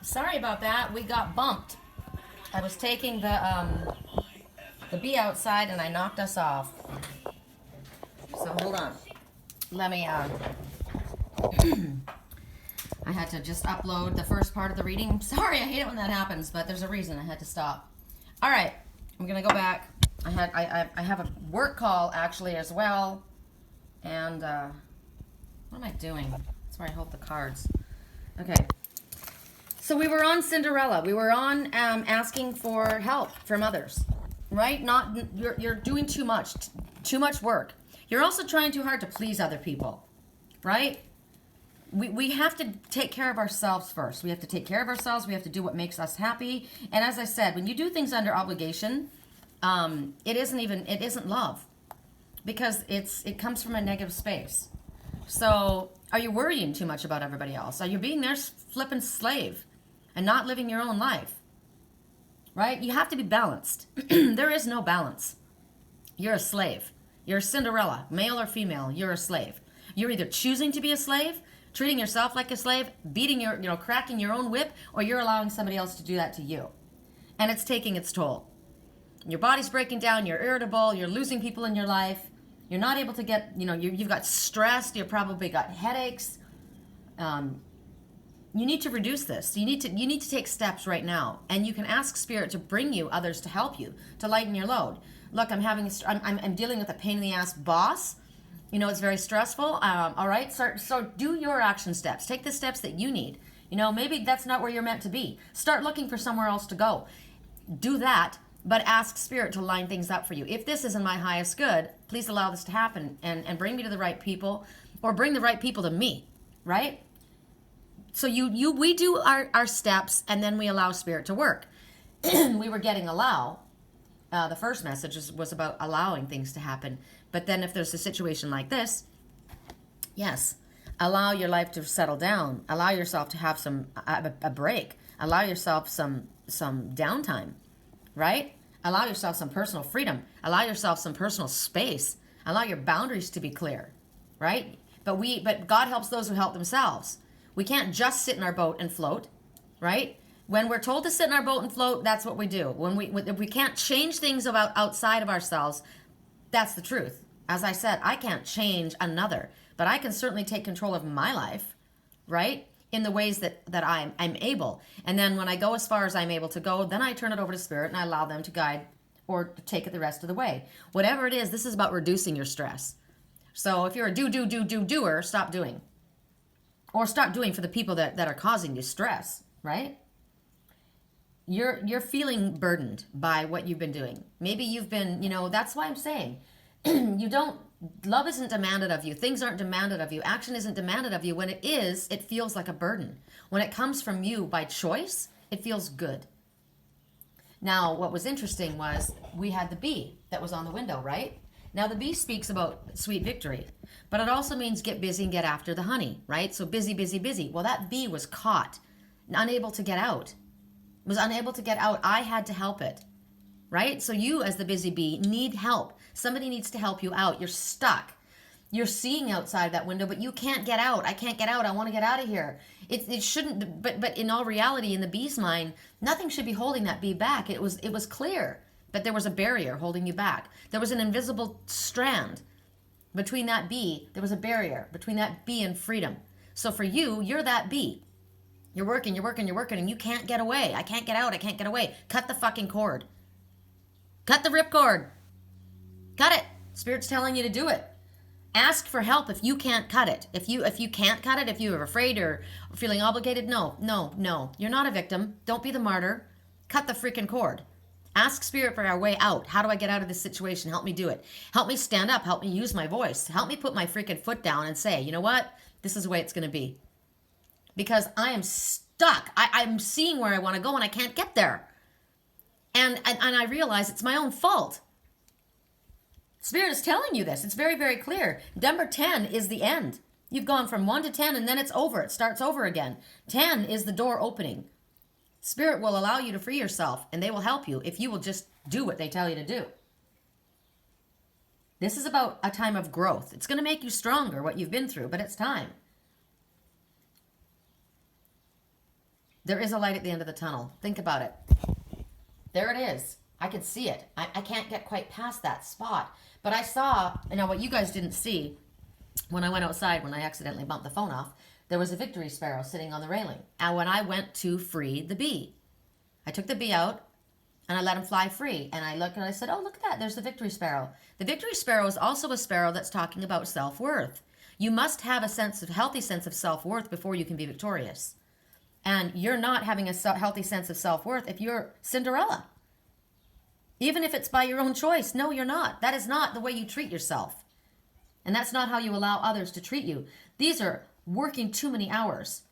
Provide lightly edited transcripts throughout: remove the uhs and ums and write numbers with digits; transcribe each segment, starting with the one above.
Sorry about that. We got bumped. I was taking the bee outside and I knocked us off. So hold on. Let me I had to just upload the first part of the reading. Sorry, I hate it when that happens, but there's a reason I had to stop. All right, I'm gonna go back. I have a work call actually as well, and what am I doing? That's where I hold the cards. Okay. So we were on Cinderella. We were on asking for help from others, right? Not you're doing too much work. You're also trying too hard to please other people, right? We have to take care of ourselves first. We have to take care of ourselves. We have to do what makes us happy. And as I said, when you do things under obligation, it isn't love, because it comes from a negative space. So are you worrying too much about everybody else? Are you being their flippin' slave and not living your own life? Right? You have to be balanced. There is no balance. You're a slave. You're a Cinderella, male or female. You're a slave. You're either choosing to be a slave, treating yourself like a slave, cracking your own whip, or you're allowing somebody else to do that to you. And it's taking its toll. Your body's breaking down, you're irritable, you're losing people in your life, you're not able to get, you've got stressed, you've probably got headaches. You need to reduce this. You need to take steps right now, and you can ask Spirit to bring you others to help you, to lighten your load. Look, I'm dealing with a pain in the ass boss. It's very stressful. All right, so do your action steps. Take the steps that you need. Maybe that's not where you're meant to be. Start looking for somewhere else to go. Do that, but ask Spirit to line things up for you. If this isn't my highest good, please allow this to happen and bring me to the right people, or bring the right people to me, right? So we do our steps, and then we allow Spirit to work. We were getting allow. The first message was about allowing things to happen. But then if there's a situation like this, yes, allow your life to settle down. Allow yourself to have a break. Allow yourself some downtime, right? Allow yourself some personal freedom. Allow yourself some personal space. Allow your boundaries to be clear, right? But God helps those who help themselves. We can't just sit in our boat and float, right? When we're told to sit in our boat and float, that's what we do. When we can't change things about outside of ourselves, that's the truth. As I said, I can't change another, but I can certainly take control of my life, right? In the ways that I'm able. And then when I go as far as I'm able to go, then I turn it over to Spirit and I allow them to guide or to take it the rest of the way. Whatever it is, this is about reducing your stress. So if you're a doer, stop doing. Or stop doing for the people that are causing you stress, right? You're feeling burdened by what you've been doing. Maybe you've been, that's why I'm saying, love isn't demanded of you. Things aren't demanded of you. Action isn't demanded of you. When it is, it feels like a burden. When it comes from you by choice, it feels good. Now, what was interesting was we had the bee that was on the window, right? Now, the bee speaks about sweet victory, but it also means get busy and get after the honey, right? So busy, busy, busy. Well, that bee was caught, unable to get out. Was unable to get out. I had to help it, right? So you, as the busy bee, need help. Somebody needs to help you out. You're stuck. You're seeing outside that window, but you can't get out. I can't get out. I want to get out of here. It shouldn't, but in all reality, in the bee's mind, nothing should be holding that bee back. It was clear. But there was a barrier holding you back. There was an invisible strand between that bee. There was a barrier between that bee and freedom. So for you, you're that bee. You're working, and you can't get away. I can't get out. I can't get away. Cut the fucking cord. Cut the ripcord. Cut it. Spirit's telling you to do it. Ask for help if you can't cut it. If you can't cut it, if you're afraid or feeling obligated, no. You're not a victim. Don't be the martyr. Cut the freaking cord. Ask Spirit for our way out. How do I get out of this situation? Help me do it. Help me stand up. Help me use my voice. Help me put my freaking foot down and say, you know what? This is the way it's going to be. Because I am stuck. I'm seeing where I want to go and I can't get there. And I realize it's my own fault. Spirit is telling you this. It's very, very clear. Number 10 is the end. You've gone from 1 to 10 and then it's over. It starts over again. 10 is the door opening. Spirit will allow you to free yourself, and they will help you if you will just do what they tell you to do. This is about a time of growth. It's going to make you stronger, what you've been through, but it's time. There is a light at the end of the tunnel. Think about it. There it is. I can see it. I can't get quite past that spot. But I saw, what you guys didn't see when I went outside, when I accidentally bumped the phone off, there was a victory sparrow sitting on the railing. And when I went to free the bee, I took the bee out and I let him fly free. And I looked and I said, oh, look at that. There's the victory sparrow. The victory sparrow is also a sparrow that's talking about self-worth. You must have a healthy sense of self-worth before you can be victorious. And you're not having a healthy sense of self-worth if you're Cinderella. Even if it's by your own choice. No, you're not. That is not the way you treat yourself. And that's not how you allow others to treat you. These are working too many hours.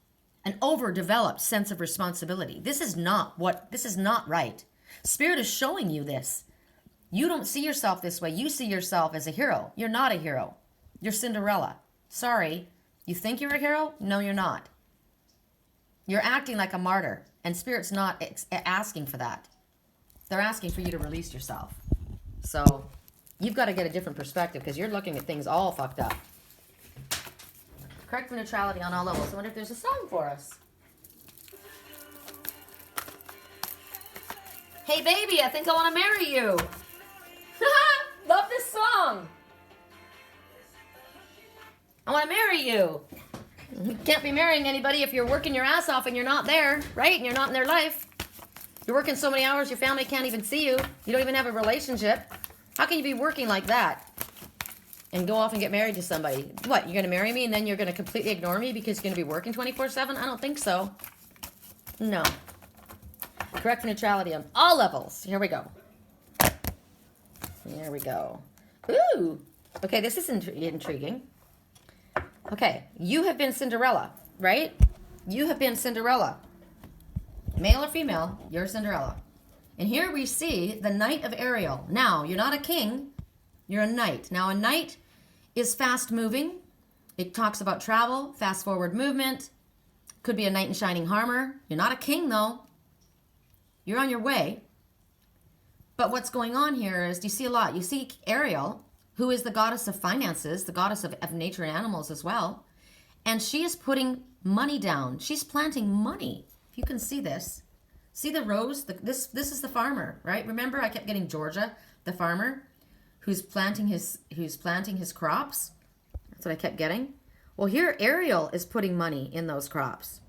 An overdeveloped sense of responsibility. This is not right. Spirit is showing you this. You don't see yourself this way. You see yourself as a hero. You're not a hero. You're Cinderella. Sorry. You think you're a hero? No, you're not. You're acting like a martyr. And Spirit's not asking for that. They're asking for you to release yourself. So you've got to get a different perspective because you're looking at things all fucked up. Correct for neutrality on all levels. I wonder if there's a song for us. Hey baby, I think I want to marry you. Love this song. I want to marry you. You can't be marrying anybody if you're working your ass off and you're not there, right? And you're not in their life. You're working so many hours, your family can't even see you. You don't even have a relationship. How can you be working like that and go off and get married to somebody? What, you're going to marry me and then you're going to completely ignore me because you're going to be working 24/7? I don't think so. No. Correct for neutrality on all levels. Here we go. Here we go. Ooh. Okay, this is intriguing. Okay, you have been Cinderella, right? You have been Cinderella. Male or female, you're Cinderella. And here we see the Knight of Ariel. Now, you're not a king, you're a knight. Now, a knight is fast moving. It talks about travel, fast forward movement. Could be a knight in shining armor. You're not a king, though. You're on your way. But what's going on here is, you see a lot. You see Ariel, who is the goddess of finances, the goddess of nature and animals as well. And she is putting money down. She's planting money. If you can see this. See the rose? This is the farmer, right? Remember I kept getting Georgia, the farmer, who's planting his crops. That's what I kept getting. Well, here Ariel is putting money in those crops.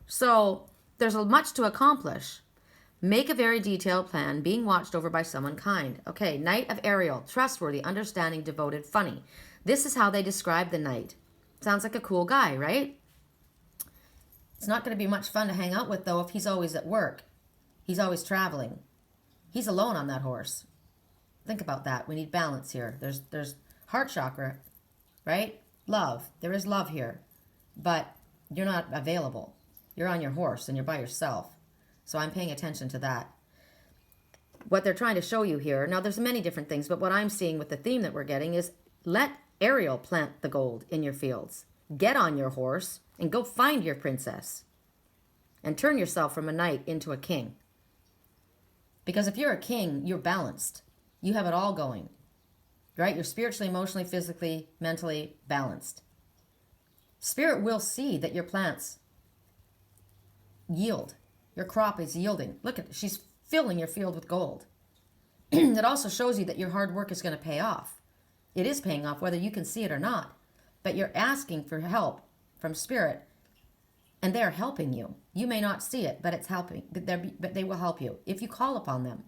So there's much to accomplish. Make a very detailed plan, being watched over by someone kind. Okay, Knight of Ariel, trustworthy, understanding, devoted, funny. This is how they describe the knight. Sounds like a cool guy, right? It's not going to be much fun to hang out with, though, if he's always at work. He's always traveling. He's alone on that horse. Think about that. We need balance here. There's heart chakra, right? Love. There is love here. But you're not available. You're on your horse and you're by yourself. So I'm paying attention to that. What they're trying to show you here, now there's many different things, but what I'm seeing with the theme that we're getting is let Ariel plant the gold in your fields. Get on your horse and go find your princess. And turn yourself from a knight into a king. Because if you're a king, you're balanced. You have it all going. Right? You're spiritually, emotionally, physically, mentally balanced. Spirit will see that your plants yield. Your crop is yielding. Look at it. She's filling your field with gold. It also shows you that your hard work is going to pay off. It is paying off whether you can see it or not. But you're asking for help from Spirit, and they're helping you. You may not see it, but it's helping. But they will help you if you call upon them.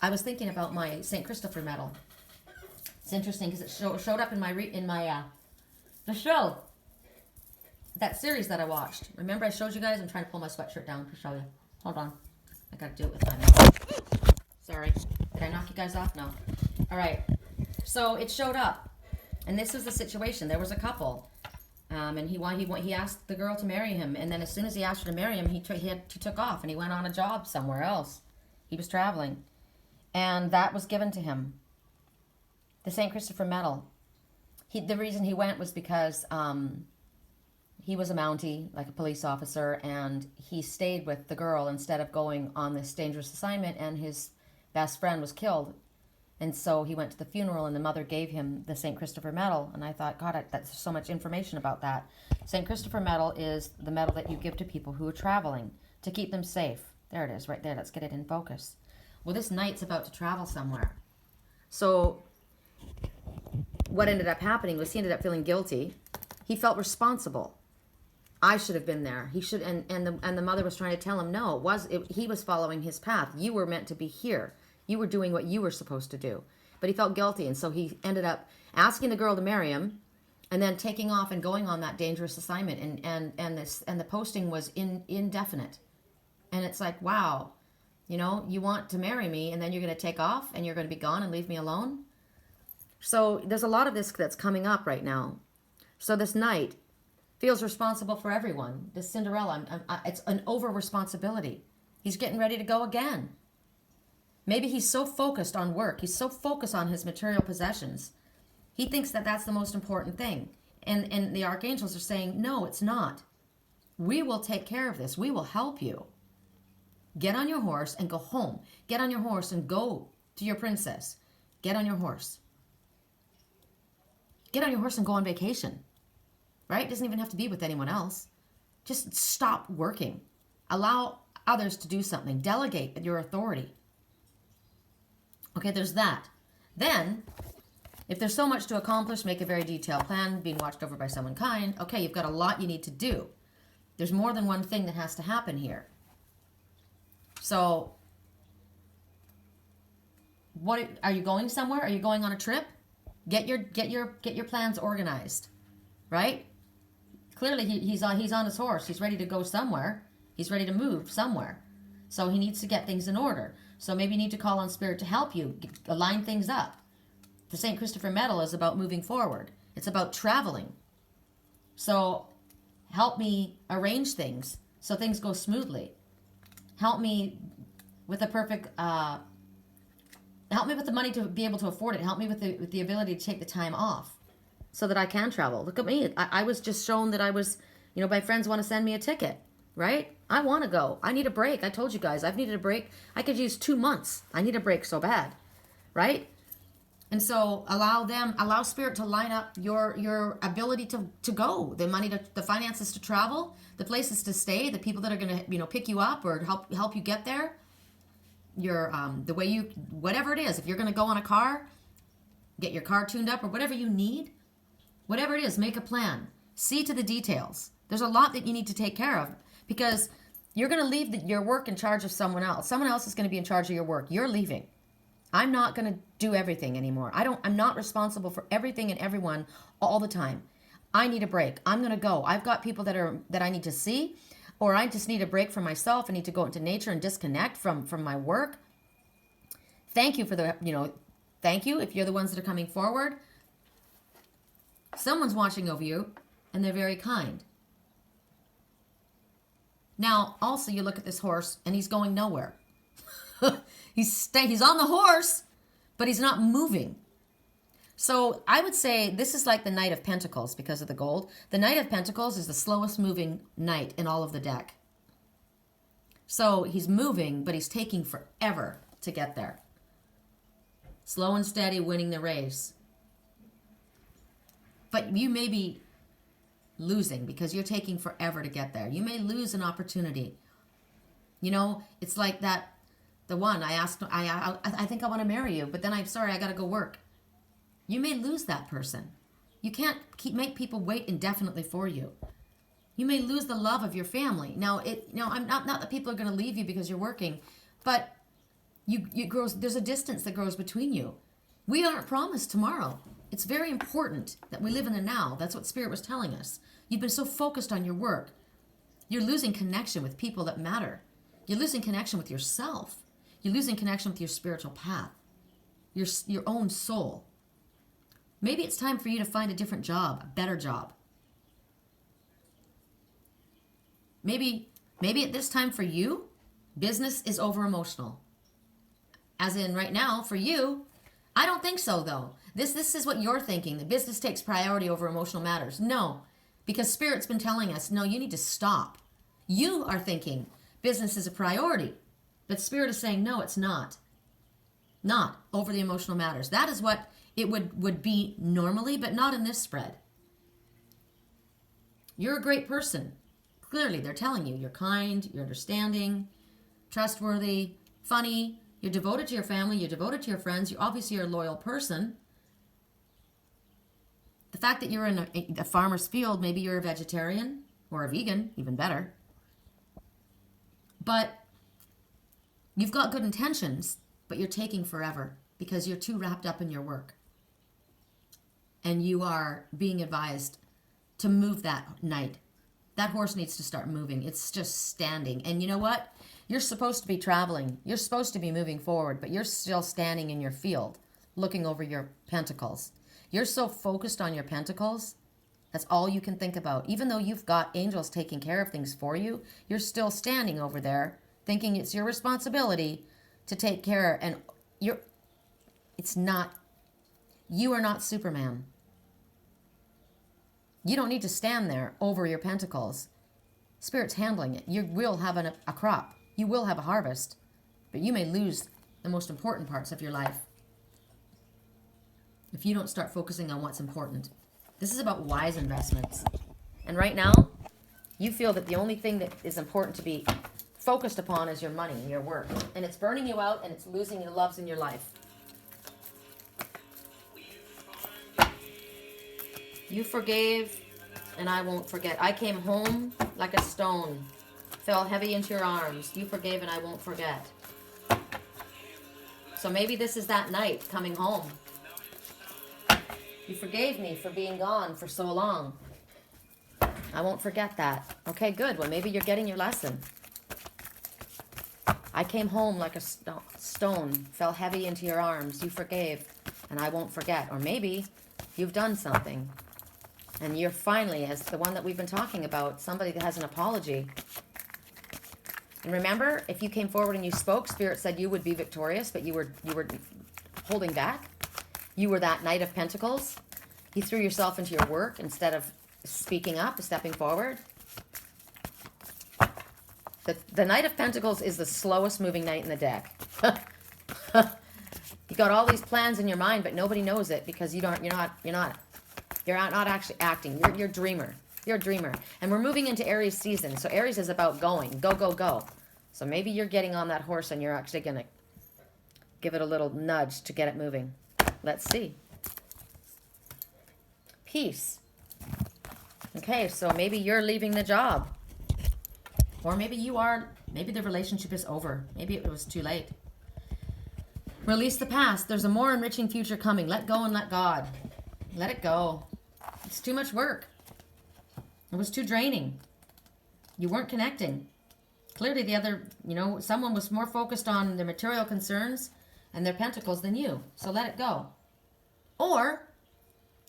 I was thinking about my St. Christopher medal. It's interesting because it showed up in the show. That series that I watched. Remember I showed you guys? I'm trying to pull my sweatshirt down to show you. Hold on. I gotta do it with my mouth. Sorry. Did I knock you guys off? No. All right. So it showed up. And this was the situation. There was a couple. And he asked the girl to marry him. And then as soon as he asked her to marry him, he took off and he went on a job somewhere else. He was traveling. And that was given to him. The St. Christopher medal. The reason he went was because he was a Mountie, like a police officer, and he stayed with the girl instead of going on this dangerous assignment, and his best friend was killed. And so he went to the funeral, and the mother gave him the St. Christopher medal. And I thought, God, that's so much information about that. St. Christopher medal is the medal that you give to people who are traveling to keep them safe. There it is, right there. Let's get it in focus. Well, this knight's about to travel somewhere. So what ended up happening was he ended up feeling guilty. He felt responsible. I should have been there. He should, and the mother was trying to tell him, no, he was following his path. You were meant to be here. You were doing what you were supposed to do. But he felt guilty, and so he ended up asking the girl to marry him, and then taking off and going on that dangerous assignment. And the posting was indefinite. And it's like, wow, you want to marry me, and then you're going to take off, and you're going to be gone and leave me alone. So there's a lot of this that's coming up right now. So this knight feels responsible for everyone. This Cinderella, it's an over responsibility. He's getting ready to go again. Maybe he's so focused on work. He's so focused on his material possessions. He thinks that that's the most important thing. And the archangels are saying, no, it's not. We will take care of this. We will help you. Get on your horse and go home. Get on your horse and go to your princess. Get on your horse. Get on your horse and go on vacation. Right? It doesn't even have to be with anyone else. Just stop working. Allow others to do something. Delegate your authority. Okay, there's that. Then, if there's so much to accomplish, make a very detailed plan, being watched over by someone kind. Okay, you've got a lot you need to do. There's more than one thing that has to happen here. So, what are you going somewhere? Are you going on a trip? Get your plans organized, right? Clearly, he's on his horse. He's ready to go somewhere. He's ready to move somewhere. So he needs to get things in order. So maybe you need to call on Spirit to help you align things up. The St. Christopher medal is about moving forward. It's about traveling. So help me arrange things so things go smoothly. Help me with the perfect, help me with the money to be able to afford it. Help me with the ability to take the time off so that I can travel. Look at me. I was just shown that I was, my friends want to send me a ticket, right? I want to go. I need a break. I told you guys, I've needed a break. I could use 2 months. I need a break so bad, right? And so allow Spirit to line up your ability to go, the money, the finances to travel, the places to stay, the people that are going to, pick you up or help you get there. The way whatever it is, if you're going to go on a car, get your car tuned up or whatever you need, whatever it is, make a plan. See to the details. There's a lot that you need to take care of because you're going to leave your work in charge of someone else. Someone else is going to be in charge of your work. You're leaving. I'm not going to do everything anymore. I'm not responsible for everything and everyone all the time. I need a break. I'm going to go. I've got people that I need to see, or I just need a break from myself. I need to go into nature and disconnect from my work. Thank you thank you if you're the ones that are coming forward. Someone's watching over you, and they're very kind. Now, also, you look at this horse, and he's going nowhere. He's on the horse, but he's not moving. So I would say this is like the Knight of Pentacles because of the gold. The Knight of Pentacles is the slowest moving knight in all of the deck. So he's moving, but he's taking forever to get there. Slow and steady, winning the race. But you may be losing because you're taking forever to get there. You may lose an opportunity. It's like the one I asked, I think I want to marry you, but then I'm sorry, I got to go work. You may lose that person. You can't make people wait indefinitely for you. You may lose the love of your family. Now, I'm not that people are going to leave you because you're working, but there's a distance that grows between you. We aren't promised tomorrow. It's very important that we live in the now. That's what Spirit was telling us. You've been so focused on your work. You're losing connection with people that matter. You're losing connection with yourself. You're losing connection with your spiritual path, your own soul. Maybe it's time for you to find a different job, a better job. Maybe at this time for you, business is over emotional. As in right now, for you, I don't think so though. This is what you're thinking. The business takes priority over emotional matters. No, because Spirit's been telling us, no, you need to stop. You are thinking business is a priority, but Spirit is saying, no, it's not. Not over the emotional matters. That is what it would be normally, but not in this spread. You're a great person. Clearly, they're telling you. You're kind, you're understanding, trustworthy, funny. You're devoted to your family. You're devoted to your friends. You obviously are a loyal person. The fact that you're in a farmer's field, maybe you're a vegetarian or a vegan, even better. But you've got good intentions, but you're taking forever because you're too wrapped up in your work. And you are being advised to move that night. That horse needs to start moving. It's just standing. And you know what? You're supposed to be traveling. You're supposed to be moving forward, but you're still standing in your field, looking over your pentacles. You're so focused on your pentacles, that's all you can think about. Even though you've got angels taking care of things for you, you're still standing over there thinking it's your responsibility to take care. And you are not Superman. You don't need to stand there over your pentacles. Spirit's handling it. You will have a crop. You will have a harvest. But you may lose the most important parts of your life if you don't start focusing on what's important. This is about wise investments. And right now, you feel that the only thing that is important to be focused upon is your money and your work. And it's burning you out and it's losing the loves in your life. You forgave, and I won't forget. I came home like a stone, fell heavy into your arms. You forgave, and I won't forget. So maybe this is that night coming home. You forgave me for being gone for so long. I won't forget that. Okay, good. Well, maybe you're getting your lesson. I came home like a stone, fell heavy into your arms. You forgave, and I won't forget. Or maybe you've done something. And you're finally, as the one that we've been talking about, somebody that has an apology. And remember, if you came forward and you spoke, Spirit said you would be victorious, but you were holding back. You were that Knight of Pentacles. You threw yourself into your work instead of speaking up, stepping forward. The Knight of Pentacles is the slowest moving knight in the deck. You got all these plans in your mind, but nobody knows it because you're not actually acting. You're a dreamer. You're a dreamer. And we're moving into Aries season. So Aries is about going. Go, go, go. So maybe you're getting on that horse and you're actually going to give it a little nudge to get it moving. Let's see. Peace. Okay, so maybe you're leaving the job. Or maybe the relationship is over. Maybe it was too late. Release the past. There's a more enriching future coming. Let go and let God. Let it go. It's too much work. It was too draining. You weren't connecting. Clearly someone was more focused on their material concerns and their pentacles than you. So let it go. Or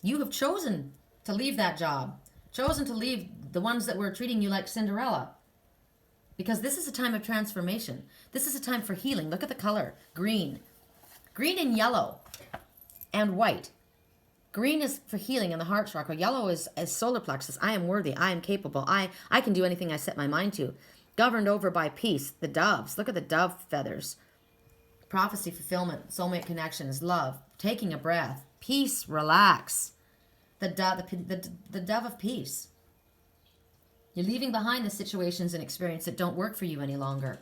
you have chosen to leave that job. Chosen to leave the ones that were treating you like Cinderella. Because this is a time of transformation. This is a time for healing. Look at the color. Green. Green and yellow. And white. Green is for healing in the heart chakra. Yellow is solar plexus. I am worthy. I am capable. I can do anything I set my mind to. Governed over by peace. The doves. Look at the dove feathers. Prophecy, fulfillment, soulmate connections, love. Taking a breath. Peace, relax. The dove of peace. You're leaving behind the situations and experiences that don't work for you any longer.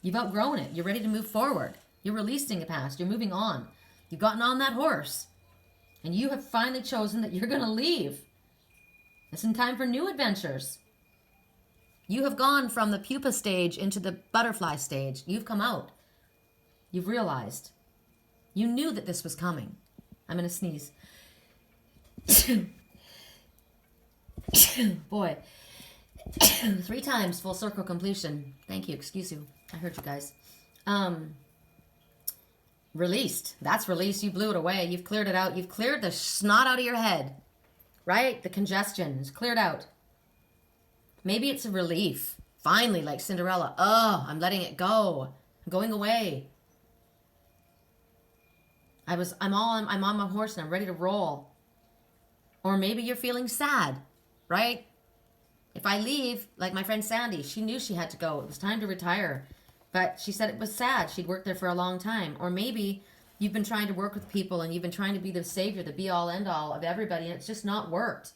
You've outgrown it. You're ready to move forward. You're releasing the past. You're moving on. You've gotten on that horse. And you have finally chosen that you're going to leave. It's in time for new adventures. You have gone from the pupa stage into the butterfly stage. You've come out. You've realized. You knew that this was coming. I'm going to sneeze. Boy. 3 times full circle completion. Thank you. Excuse you. I heard you guys. Released. That's released. You blew it away. You've cleared it out. You've cleared the snot out of your head. Right? The congestion is cleared out. Maybe it's a relief. Finally, like Cinderella. Oh, I'm letting it go. I'm going away. I'm on my horse and I'm ready to roll. Or maybe you're feeling sad, right? If I leave, like my friend Sandy, she knew she had to go. It was time to retire. But she said it was sad. She'd worked there for a long time. Or maybe you've been trying to work with people and you've been trying to be the savior, the be-all, end-all of everybody, and it's just not worked.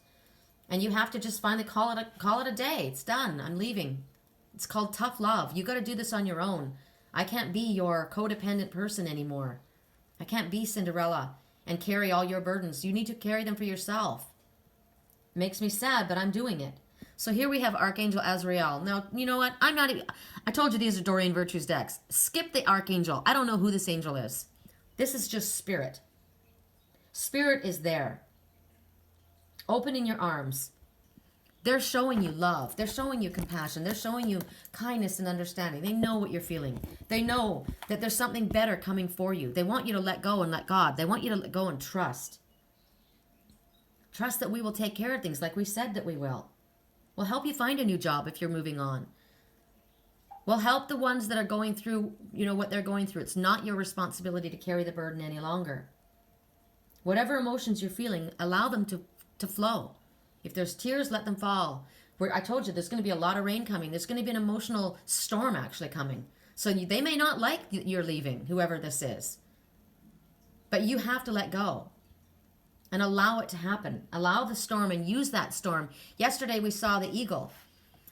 And you have to just finally call it a day. It's done. I'm leaving. It's called tough love. You got to do this on your own. I can't be your codependent person anymore. I can't be Cinderella and carry all your burdens. You need to carry them for yourself. Makes me sad, but I'm doing it. So here we have Archangel Azrael. Now, you know what? I told you these are Doreen Virtue's decks. Skip the Archangel. I don't know who this angel is. This is just spirit. Spirit is there. Opening your arms. They're showing you love. They're showing you compassion. They're showing you kindness and understanding. They know what you're feeling. They know that there's something better coming for you. They want you to let go and let God. They want you to let go and trust. Trust that we will take care of things like we said that we will. We'll help you find a new job if you're moving on. We'll help the ones that are going through, what they're going through. It's not your responsibility to carry the burden any longer. Whatever emotions you're feeling, allow them to flow. If there's tears, let them fall. I told you there's going to be a lot of rain coming. There's going to be an emotional storm actually coming. So they may not like you're leaving, whoever this is. But you have to let go and allow it to happen. Allow the storm and use that storm. Yesterday we saw the eagle.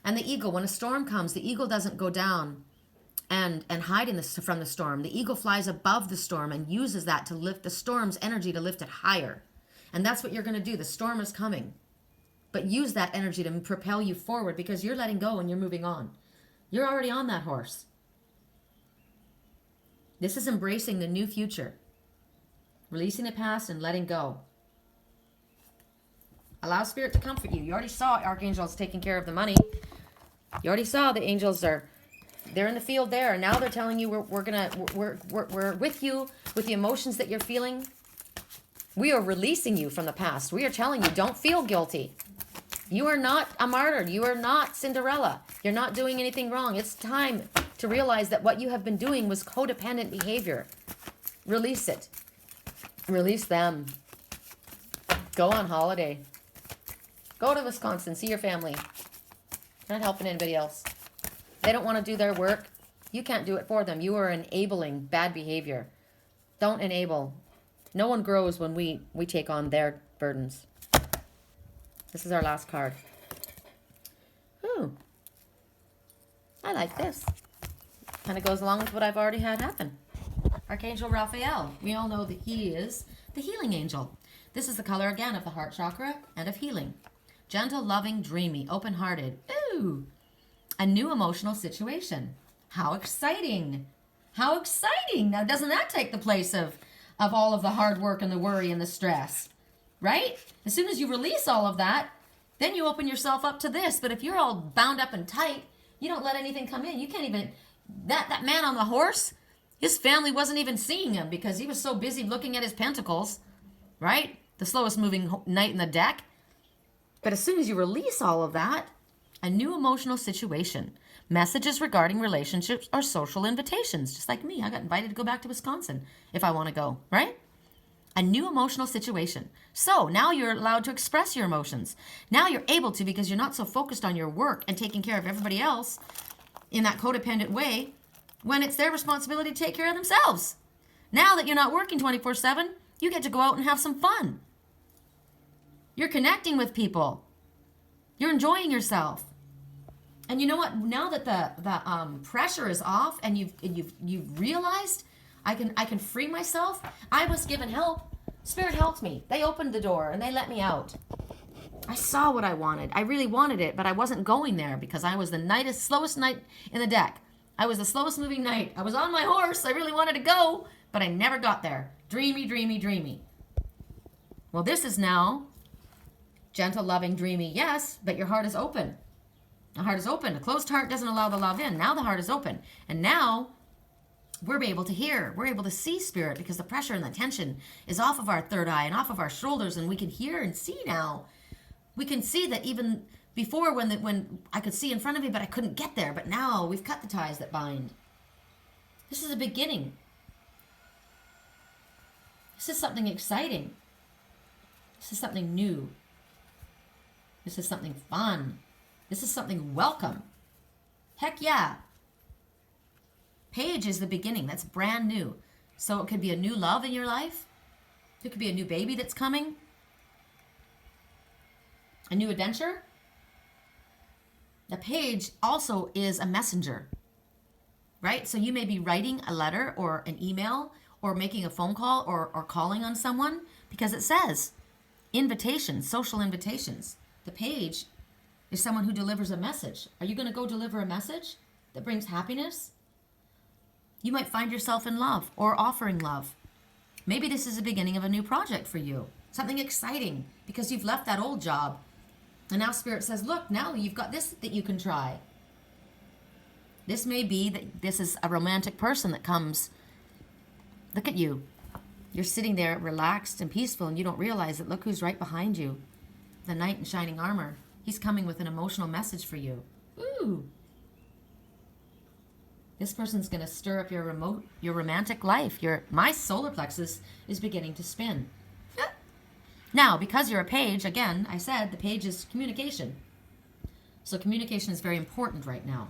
And the eagle, when a storm comes, the eagle doesn't go down and hide from the storm. The eagle flies above the storm and uses that to lift the storm's energy, to lift it higher. And that's what you're going to do. The storm is coming. But use that energy to propel you forward because you're letting go and you're moving on. You're already on that horse. This is embracing the new future. Releasing the past and letting go. Allow Spirit to comfort you. You already saw Archangels taking care of the money. You already saw the angels they're in the field there. And now they're telling you we're with you with the emotions that you're feeling. We are releasing you from the past. We are telling you don't feel guilty. You are not a martyr. You are not Cinderella. You're not doing anything wrong. It's time to realize that what you have been doing was codependent behavior. Release it. Release them. Go on holiday. Go to Wisconsin. See your family. You're not helping anybody else. They don't want to do their work. You can't do it for them. You are enabling bad behavior. Don't enable. No one grows when we take on their burdens. This is our last card. Ooh. I like this. Kind of goes along with what I've already had happen. Archangel Raphael. We all know that he is the healing angel. This is the color again of the heart chakra and of healing. Gentle, loving, dreamy, open-hearted. Ooh. A new emotional situation. How exciting. How exciting. Now, doesn't that take the place of all of the hard work and the worry and the stress? Right? As soon as you release all of that, then you open yourself up to this. But if you're all bound up and tight, you don't let anything come in. You can't even... That man on the horse, his family wasn't even seeing him because he was so busy looking at his pentacles. Right? The slowest moving knight in the deck. But as soon as you release all of that, a new emotional situation. Messages regarding relationships or social invitations. Just like me, I got invited to go back to Wisconsin if I want to go, right? A new emotional situation. So now you're allowed to express your emotions. Now you're able to because you're not so focused on your work and taking care of everybody else in that codependent way when it's their responsibility to take care of themselves. Now that you're not working 24/7, you get to go out and have some fun. You're connecting with people. You're enjoying yourself. And you know what? Now that the pressure is off and you've realized I can free myself. I was given help. Spirit helped me. They opened the door and they let me out. I saw what I wanted. I really wanted it, but I wasn't going there because I was the slowest knight in the deck. I was the slowest moving knight. I was on my horse. I really wanted to go, but I never got there. Dreamy, dreamy, dreamy. Well, this is now gentle, loving, dreamy, yes, but your heart is open. The heart is open. A closed heart doesn't allow the love in. Now the heart is open. And now we're able to hear. We're able to see Spirit because the pressure and the tension is off of our third eye and off of our shoulders, and we can hear and see now. We can see that even before when I could see in front of me, but I couldn't get there. But now we've cut the ties that bind. This is a beginning. This is something exciting. This is something new. This is something fun. This is something welcome. Heck yeah. Page is the beginning. That's brand new. So it could be a new love in your life. It could be a new baby that's coming. A new adventure. The page also is a messenger, right? So you may be writing a letter or an email or making a phone call or calling on someone because it says invitations, social invitations. The page is someone who delivers a message. Are you going to go deliver a message that brings happiness? You might find yourself in love or offering love. Maybe this is the beginning of a new project for you, something exciting because you've left that old job. And now Spirit says, look, now you've got this that you can try. This may be that this is a romantic person that comes. Look at you. You're sitting there relaxed and peaceful and you don't realize that look who's right behind you. The knight in shining armor. He's coming with an emotional message for you. Ooh. This person's going to stir up your romantic life. My solar plexus is beginning to spin. Now, because you're a page, again, I said the page is communication. So communication is very important right now.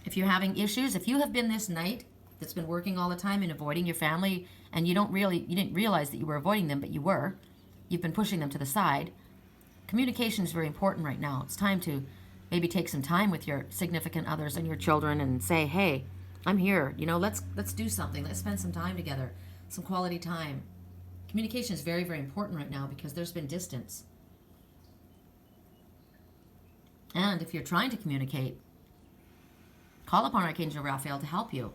If you're having issues, if you have been this knight that's been working all the time and avoiding your family, and you didn't realize that you were avoiding them, but you've been pushing them to the side. Communication is very important right now. It's time to maybe take some time with your significant others and your children and say, hey, I'm here. Let's do something. Let's spend some time together, some quality time. Communication is very, very important right now because there's been distance. And if you're trying to communicate, call upon Archangel Raphael to help you.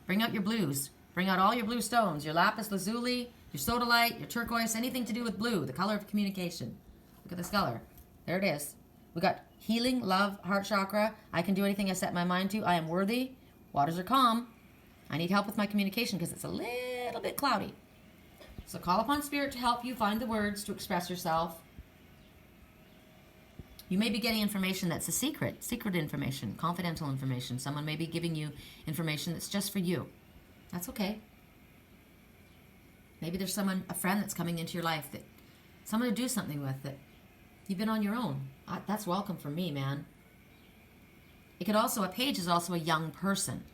Bring out your blues. Bring out all your blue stones, your lapis lazuli, your sodalite, your turquoise, anything to do with blue, the color of communication. Look at this color. There it is. We got healing, love, heart chakra. I can do anything I set my mind to. I am worthy. Waters are calm. I need help with my communication because it's a little bit cloudy. So call upon Spirit to help you find the words to express yourself. You may be getting information that's a secret information, confidential information. Someone may be giving you information that's just for you. That's okay. Maybe there's a friend that's coming into your life, that someone to do something with, that you've been on your own. That's welcome for me, man. A page is also a young person.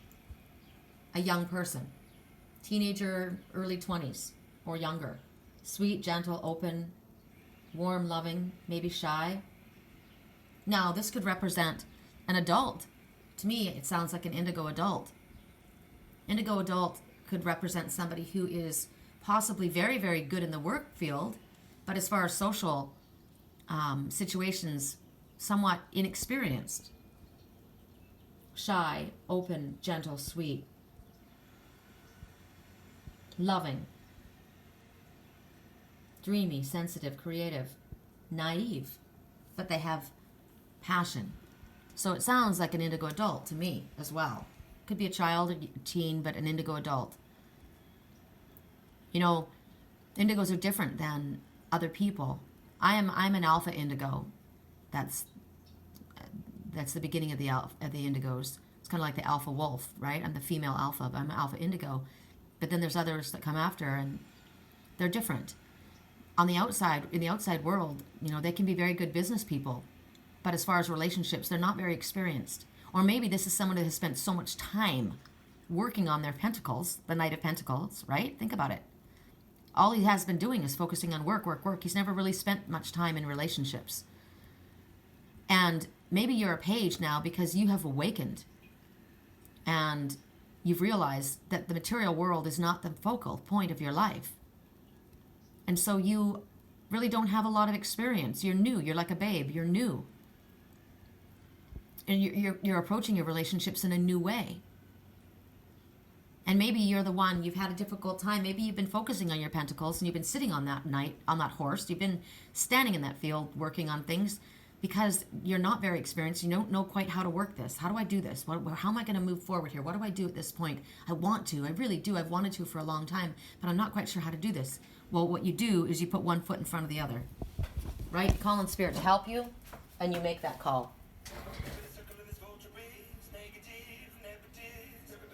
A young person. Teenager, early 20s or younger. Sweet, gentle, open, warm, loving, maybe shy. Now, this could represent an adult. To me, it sounds like an indigo adult. Indigo adult could represent somebody who is possibly very, very good in the work field, but as far as social situations, somewhat inexperienced. Shy, open, gentle, sweet. Loving. Dreamy, sensitive, creative. Naive. But they have passion. So it sounds like an indigo adult to me as well. Could be a child, a teen, but an indigo adult. Indigos are different than other people. I'm an alpha indigo. That's the beginning of the indigos. It's kind of like the alpha wolf, right? I'm the female alpha, but I'm an alpha indigo. But then there's others that come after, and they're different. On the outside, in the outside world, they can be very good business people. But as far as relationships, they're not very experienced. Or maybe this is someone who has spent so much time working on their pentacles, the Knight of Pentacles, right? Think about it. All he has been doing is focusing on work, work, work. He's never really spent much time in relationships. And maybe you're a page now because you have awakened and you've realized that the material world is not the focal point of your life. And so you really don't have a lot of experience. You're new. You're like a babe. You're new. And you're approaching your relationships in a new way. And maybe you're the one, you've had a difficult time. Maybe you've been focusing on your pentacles and you've been sitting on that knight, on that horse. You've been standing in that field working on things because you're not very experienced. You don't know quite how to work this. How do I do this? How am I going to move forward here? What do I do at this point? I want to. I really do. I've wanted to for a long time, but I'm not quite sure how to do this. Well, what you do is you put one foot in front of the other, right? Call on Spirit to help you, and you make that call.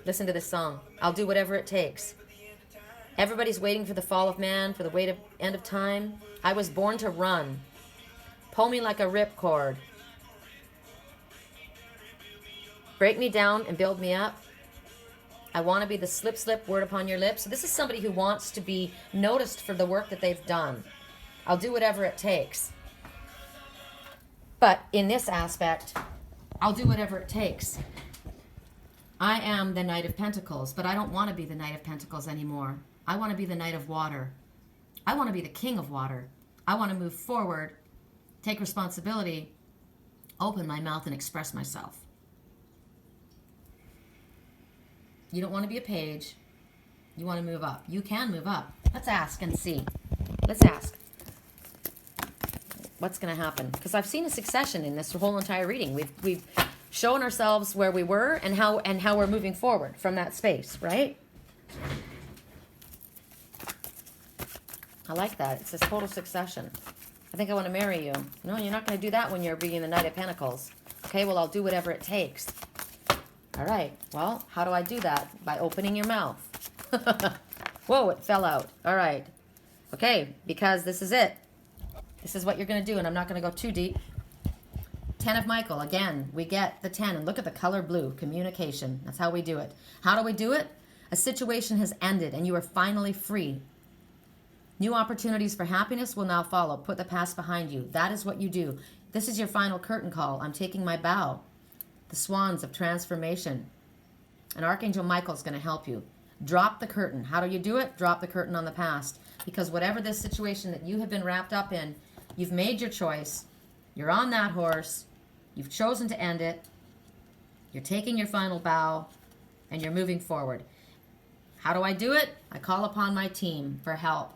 Listen to this song. I'll do whatever it takes. Everybody's waiting for the fall of man, for the end of time. I was born to run. Pull me like a ripcord. Break me down and build me up. I want to be the slip, word upon your lips. So this is somebody who wants to be noticed for the work that they've done. I'll do whatever it takes. But in this aspect, I'll do whatever it takes. I am the Knight of Pentacles, but I don't want to be the Knight of Pentacles anymore. I want to be the Knight of Water. I want to be the King of Water. I want to move forward, take responsibility, open my mouth and express myself. You don't want to be a page. You want to move up. You can move up. Let's ask and see. Let's ask. What's going to happen? Because I've seen a succession in this whole entire reading. We've shown ourselves where we were and how we're moving forward from that space, right? I like that. It says total succession. I think I want to marry you. No, you're not going to do that when you're being the Knight of Pentacles. Okay, well, I'll do whatever it takes. All right. Well, how do I do that? By opening your mouth. Whoa, it fell out. All right. Okay, because this is it. This is what you're going to do, and I'm not going to go too deep. 10 of Michael. Again, we get the 10, and look at the color blue. Communication. That's how we do it. How do we do it? A situation has ended, and you are finally free. New opportunities for happiness will now follow. Put the past behind you. That is what you do. This is your final curtain call. I'm taking my bow. The swans of transformation. And Archangel Michael is going to help you. Drop the curtain. How do you do it? Drop the curtain on the past. Because whatever this situation that you have been wrapped up in, you've made your choice. You're on that horse. You've chosen to end it. You're taking your final bow. And you're moving forward. How do I do it? I call upon my team for help.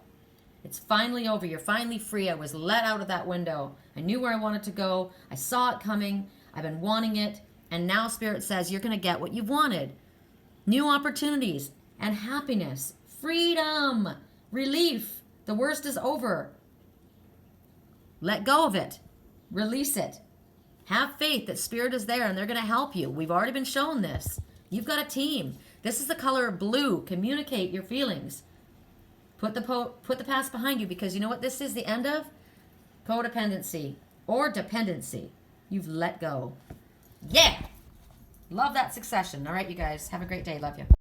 It's finally over. You're finally free. I was let out of that window. I knew where I wanted to go. I saw it coming. I've been wanting it. And now Spirit says you're going to get what you've wanted. New opportunities and happiness. Freedom. Relief. The worst is over. Let go of it. Release it. Have faith that Spirit is there and they're going to help you. We've already been shown this. You've got a team. This is the color blue. Communicate your feelings. Put the past behind you, because you know what this is the end of? Codependency or dependency. You've let go. Yeah. Love that succession. All right, you guys. Have a great day. Love you.